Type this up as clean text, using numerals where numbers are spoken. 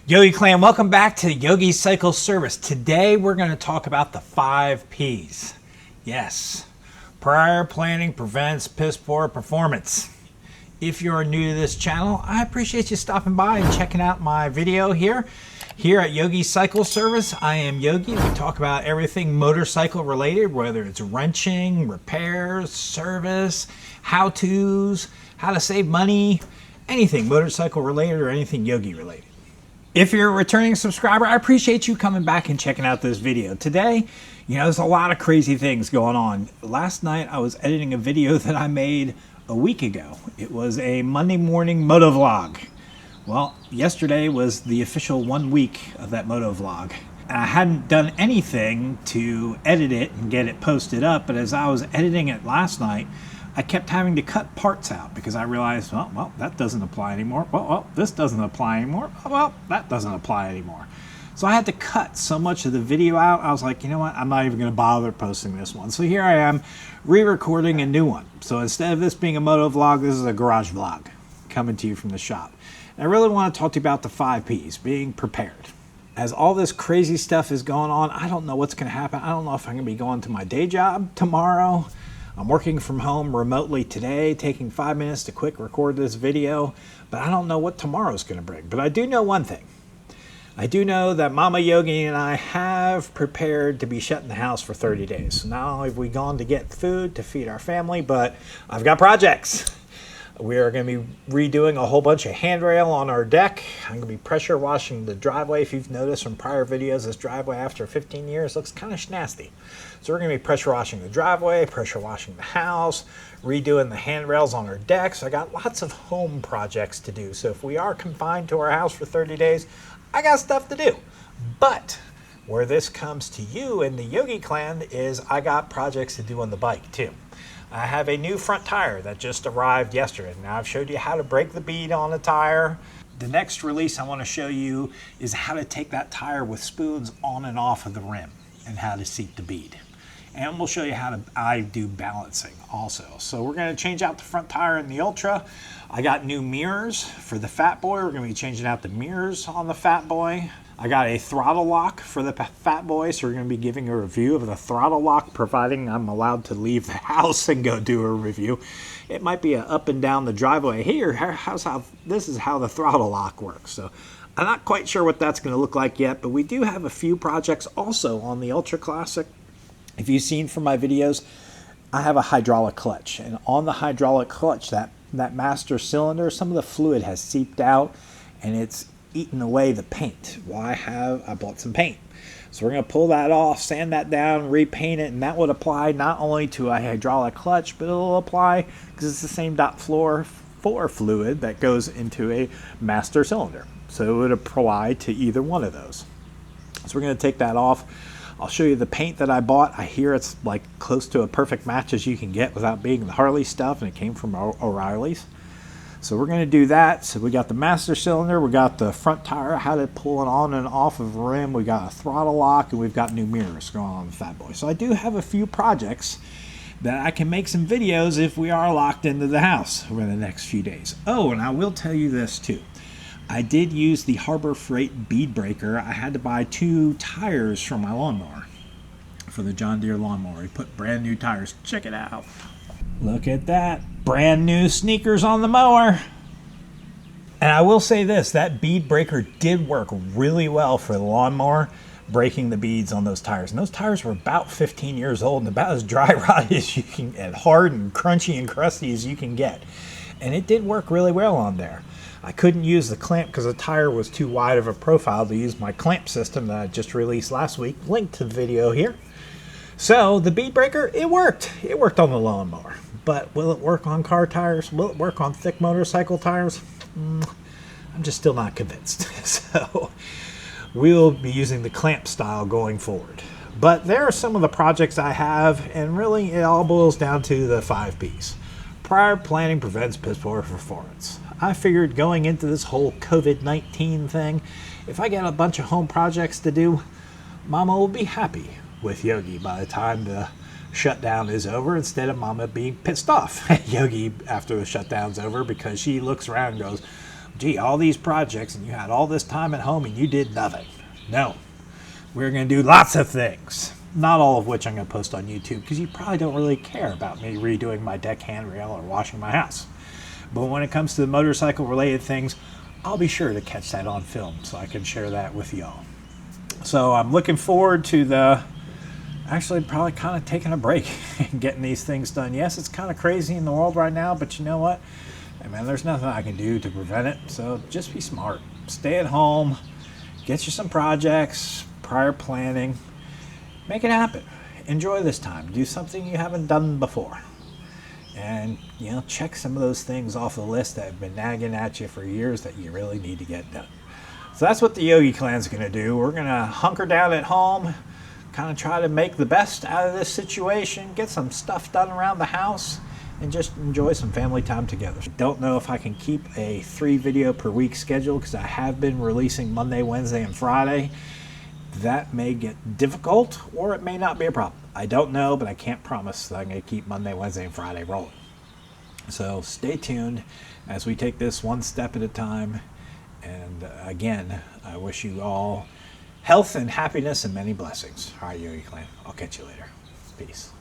Yogi Clan, welcome back to Yogi Cycle Service. Today we're going to talk about the 5 P's. Yes, prior planning prevents piss poor performance. If you're new to this channel, I appreciate you stopping by and checking out my video here. Here at Yogi Cycle Service, I am Yogi. We talk about everything motorcycle related, whether it's wrenching, repairs, service, how-tos, how to save money, anything motorcycle related or anything Yogi related. If you're a returning subscriber, I appreciate you coming back and checking out this video. Today, there's a lot of crazy things going on. Last night, I was editing a video that I made a week ago. It was a Monday morning moto vlog. Well, yesterday was the official 1 week of that moto vlog. And I hadn't done anything to edit it and get it posted up, but as I was editing it last night, I kept having to cut parts out because I realized, well, that doesn't apply anymore. Well, this doesn't apply anymore. Well, that doesn't apply anymore. So I had to cut so much of the video out. I was like, you know what? I'm not even going to bother posting this one. So here I am re-recording a new one. So instead of this being a moto vlog, this is a garage vlog coming to you from the shop. And I really want to talk to you about the 5 P's, being prepared. As all this crazy stuff is going on, I don't know what's going to happen. I don't know if I'm going to be going to my day job tomorrow. I'm working from home remotely today, taking 5 minutes to quick record this video, but I don't know what tomorrow's going to bring. But I do know one thing. I do know that Mama Yogi and I have prepared to be shut in the house for 30 days. So not only have we gone to get food to feed our family, but I've got projects. We are going to be redoing a whole bunch of handrail on our deck. I'm going to be pressure washing the driveway. If you've noticed from prior videos, this driveway after 15 years looks kind of nasty. So we're going to be pressure washing the driveway, pressure washing the house, redoing the handrails on our deck. So I got lots of home projects to do. So if we are confined to our house for 30 days, I got stuff to do. But where this comes to you in the Yogi Clan is I got projects to do on the bike too. I have a new front tire that just arrived yesterday. Now I've showed you how to break the bead on a tire. The next release I want to show you is how to take that tire with spoons on and off of the rim and how to seat the bead. And we'll show you how I do balancing also. So we're going to change out the front tire in the Ultra. I got new mirrors for the Fat Boy. We're going to be changing out the mirrors on the Fat Boy. I got a throttle lock for the Fat Boy, so we're going to be giving a review of the throttle lock, providing I'm allowed to leave the house and go do a review. It might be a up and down the driveway. Here, this is how the throttle lock works. So I'm not quite sure what that's going to look like yet, but we do have a few projects also on the Ultra Classic. If you've seen from my videos, I have a hydraulic clutch, and on the hydraulic clutch, that master cylinder, some of the fluid has seeped out, and it's eaten away the paint. Well, I bought some paint. So we're going to pull that off, sand that down, repaint it, and that would apply not only to a hydraulic clutch, but it'll apply, because it's the same .4 fluid that goes into a master cylinder. So it would apply to either one of those. So we're going to take that off. I'll show you the paint that I bought. I hear it's like close to a perfect match as you can get without being the Harley stuff, and it came from O'Reilly's. So we're going to do that. So we got the master cylinder, we got the front tire, how to pull it on and off of a rim, we got a throttle lock, and we've got new mirrors going on the Fat Boy. So I do have a few projects that I can make some videos if we are locked into the house over the next few days. Oh, and I will tell you this too. I did use the Harbor Freight bead breaker. I had to buy 2 tires for my lawnmower, for the John Deere lawnmower. We put brand new tires. Check it out. Look at that. Brand new sneakers on the mower. And I will say this, that bead breaker did work really well for the lawnmower, breaking the beads on those tires. And those tires were about 15 years old and about as dry rotted as you can, and hard and crunchy and crusty as you can get. And it did work really well on there. I couldn't use the clamp because the tire was too wide of a profile to use my clamp system that I just released last week. Link to the video here. So the bead breaker, it worked. It worked on the lawnmower. But will it work on car tires? Will it work on thick motorcycle tires? I'm just still not convinced. So we'll be using the clamp style going forward. But there are some of the projects I have, and really it all boils down to the 5 P's. Prior planning prevents piss poor performance. I figured going into this whole COVID-19 thing, if I get a bunch of home projects to do, Mama will be happy with Yogi by the time the shutdown is over, instead of Mama being pissed off at Yogi after the shutdown's over because she looks around and goes, gee, all these projects and you had all this time at home and you did nothing. No, we're going to do lots of things. Not all of which I'm going to post on YouTube because you probably don't really care about me redoing my deck handrail or washing my house. But when it comes to the motorcycle related things, I'll be sure to catch that on film so I can share that with y'all. So I'm looking forward to actually probably kind of taking a break and getting these things done. Yes, it's kind of crazy in the world right now, but you know what? Hey man, there's nothing I can do to prevent it. So just be smart. Stay at home. Get you some projects, prior planning. Make it happen. Enjoy this time. Do something you haven't done before. And, check some of those things off the list that have been nagging at you for years that you really need to get done. So that's what the Yogi Clan's going to do. We're going to hunker down at home, kind of try to make the best out of this situation, get some stuff done around the house, and just enjoy some family time together. Don't know if I can keep a 3 video per week schedule because I have been releasing Monday, Wednesday, and Friday. That may get difficult or it may not be a problem. I don't know, but I can't promise that I'm going to keep Monday, Wednesday, and Friday rolling. So stay tuned as we take this one step at a time. And again, I wish you all health and happiness and many blessings. All right, Yogi Clan. I'll catch you later. Peace.